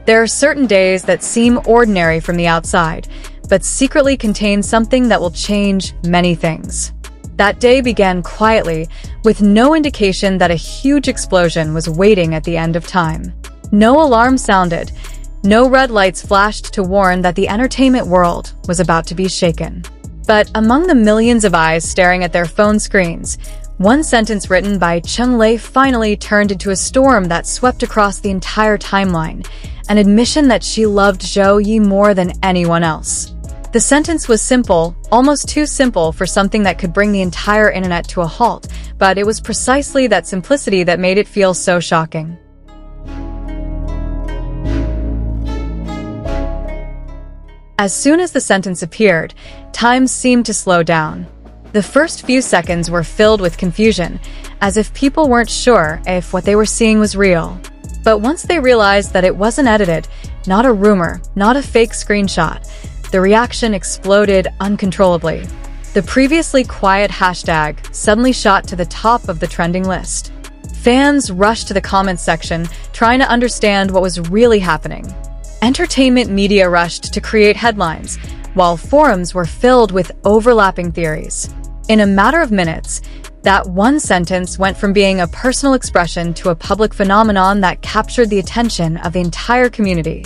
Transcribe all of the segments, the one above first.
There are certain days that seem ordinary from the outside, but secretly contain something that will change many things. That day began quietly, with no indication that a huge explosion was waiting at the end of time. No alarm sounded. No red lights flashed to warn that the entertainment world was about to be shaken. But among the millions of eyes staring at their phone screens, one sentence written by Cheng Lei finally turned into a storm that swept across the entire timeline, an admission that she loved Zhou Ye more than anyone else. The sentence was simple, almost too simple for something that could bring the entire internet to a halt, but it was precisely that simplicity that made it feel so shocking. As soon as the sentence appeared, time seemed to slow down. The first few seconds were filled with confusion, as if people weren't sure if what they were seeing was real. But once they realized that it wasn't edited, not a rumor, not a fake screenshot, the reaction exploded uncontrollably. The previously quiet hashtag suddenly shot to the top of the trending list. Fans rushed to the comments section, trying to understand what was really happening. Entertainment media rushed to create headlines, while forums were filled with overlapping theories. In a matter of minutes, that one sentence went from being a personal expression to a public phenomenon that captured the attention of the entire community.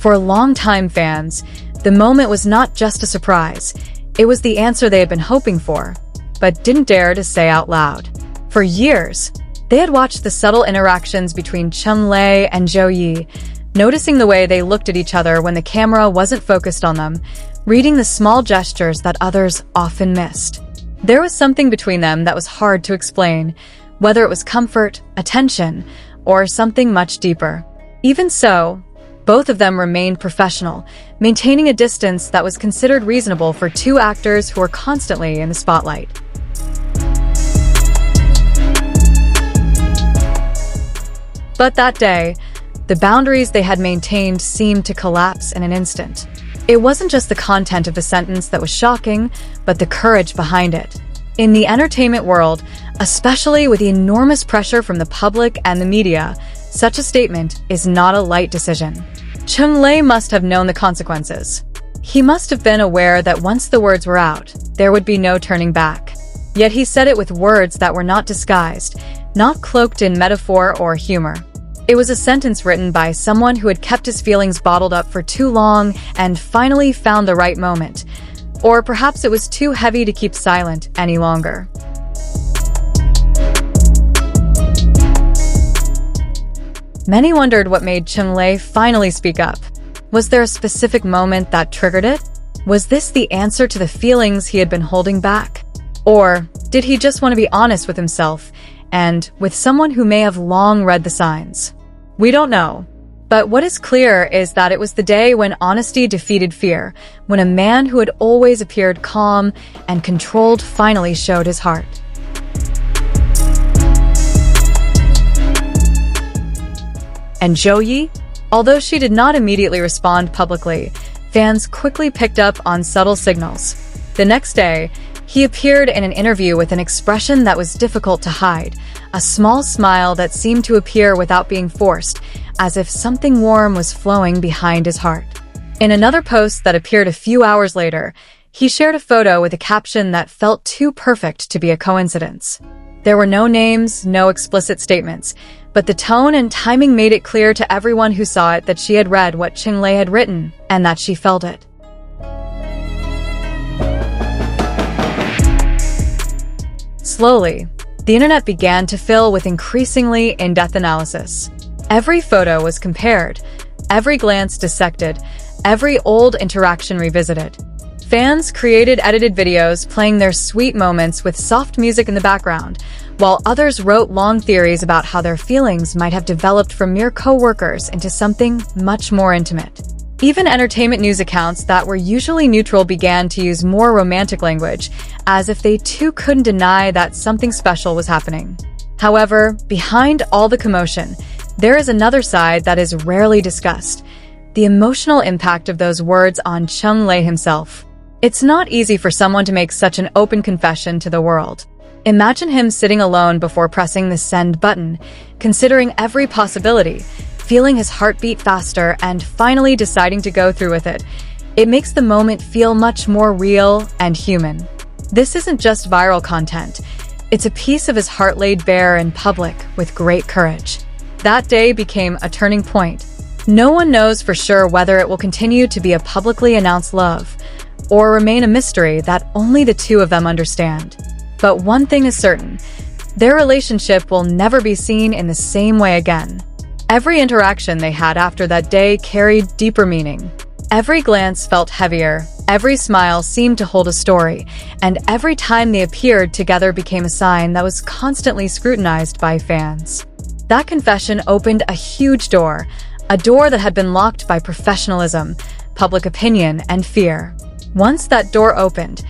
For longtime fans, the moment was not just a surprise. It was the answer they had been hoping for, but didn't dare to say out loud. For years, they had watched the subtle interactions between Cheng Lei and Zhou Ye, noticing the way they looked at each other when the camera wasn't focused on them, reading the small gestures that others often missed. There was something between them that was hard to explain, whether it was comfort, attention, or something much deeper. Even so, both of them remained professional, maintaining a distance that was considered reasonable for two actors who were constantly in the spotlight. But that day, the boundaries they had maintained seemed to collapse in an instant. It wasn't just the content of the sentence that was shocking, but the courage behind it. In the entertainment world, especially with the enormous pressure from the public and the media, such a statement is not a light decision. Cheng Lei must have known the consequences. He must have been aware that once the words were out, there would be no turning back. Yet he said it with words that were not disguised, not cloaked in metaphor or humor. It was a sentence written by someone who had kept his feelings bottled up for too long and finally found the right moment. Or perhaps it was too heavy to keep silent any longer. Many wondered what made Cheng Lei finally speak up. Was there a specific moment that triggered it? Was this the answer to the feelings he had been holding back? Or did he just want to be honest with himself and with someone who may have long read the signs? We don't know. But what is clear is that it was the day when honesty defeated fear, when a man who had always appeared calm and controlled finally showed his heart. And Zhou Ye? Although she did not immediately respond publicly, fans quickly picked up on subtle signals. The next day, he appeared in an interview with an expression that was difficult to hide, a small smile that seemed to appear without being forced, as if something warm was flowing behind his heart. In another post that appeared a few hours later, he shared a photo with a caption that felt too perfect to be a coincidence. There were no names, no explicit statements, but the tone and timing made it clear to everyone who saw it that she had read what Cheng Lei had written and that she felt it. Slowly, the internet began to fill with increasingly in-depth analysis. Every photo was compared, every glance dissected, every old interaction revisited. Fans created edited videos playing their sweet moments with soft music in the background, while others wrote long theories about how their feelings might have developed from mere co-workers into something much more intimate. Even entertainment news accounts that were usually neutral began to use more romantic language, as if they too couldn't deny that something special was happening. However, behind all the commotion, there is another side that is rarely discussed: the emotional impact of those words on Cheng Lei himself. It's not easy for someone to make such an open confession to the world. Imagine him sitting alone before pressing the send button, considering every possibility, feeling his heartbeat faster, and finally deciding to go through with it. It makes the moment feel much more real and human. This isn't just viral content. It's a piece of his heart laid bare in public with great courage. That day became a turning point. No one knows for sure whether it will continue to be a publicly announced love or remain a mystery that only the two of them understand. But one thing is certain, their relationship will never be seen in the same way again. Every interaction they had after that day carried deeper meaning. Every glance felt heavier, every smile seemed to hold a story, and every time they appeared together became a sign that was constantly scrutinized by fans. That confession opened a huge door, a door that had been locked by professionalism, public opinion, and fear. Once that door opened,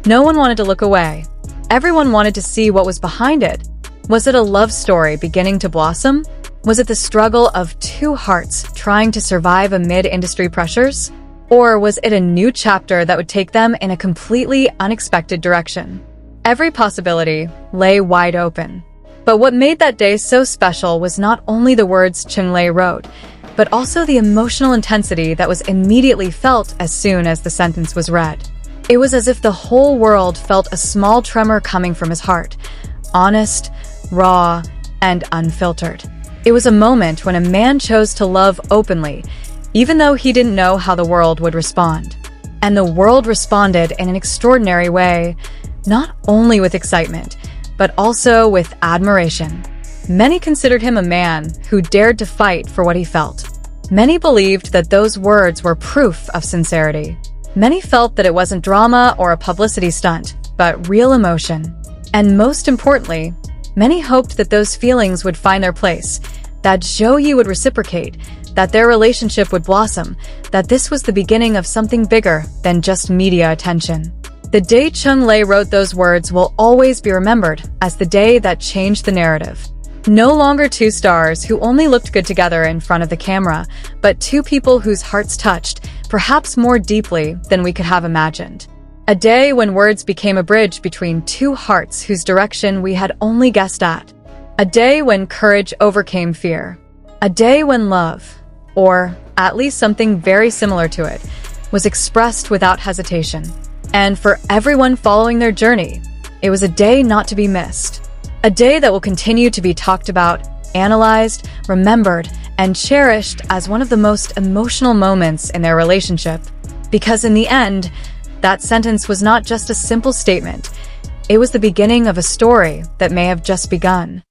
no one wanted to look away. Everyone wanted to see what was behind it. Was it a love story beginning to blossom? Was it the struggle of two hearts trying to survive amid industry pressures? Or was it a new chapter that would take them in a completely unexpected direction? Every possibility lay wide open. But what made that day so special was not only the words Cheng Lei wrote, but also the emotional intensity that was immediately felt as soon as the sentence was read. It was as if the whole world felt a small tremor coming from his heart, honest, raw, and unfiltered. It was a moment when a man chose to love openly, even though he didn't know how the world would respond. And the world responded in an extraordinary way, not only with excitement, but also with admiration. Many considered him a man who dared to fight for what he felt. Many believed that those words were proof of sincerity. Many felt that it wasn't drama or a publicity stunt, but real emotion. And most importantly, many hoped that those feelings would find their place, that Zhou Ye would reciprocate, that their relationship would blossom, that this was the beginning of something bigger than just media attention. The day Cheng Lei wrote those words will always be remembered as the day that changed the narrative. No longer two stars who only looked good together in front of the camera, but two people whose hearts touched, perhaps more deeply than we could have imagined. A day when words became a bridge between two hearts whose direction we had only guessed at. A day when courage overcame fear. A day when love, or at least something very similar to it, was expressed without hesitation. And for everyone following their journey, it was a day not to be missed. A day that will continue to be talked about, analyzed, remembered, and cherished as one of the most emotional moments in their relationship. Because in the end, that sentence was not just a simple statement. It was the beginning of a story that may have just begun.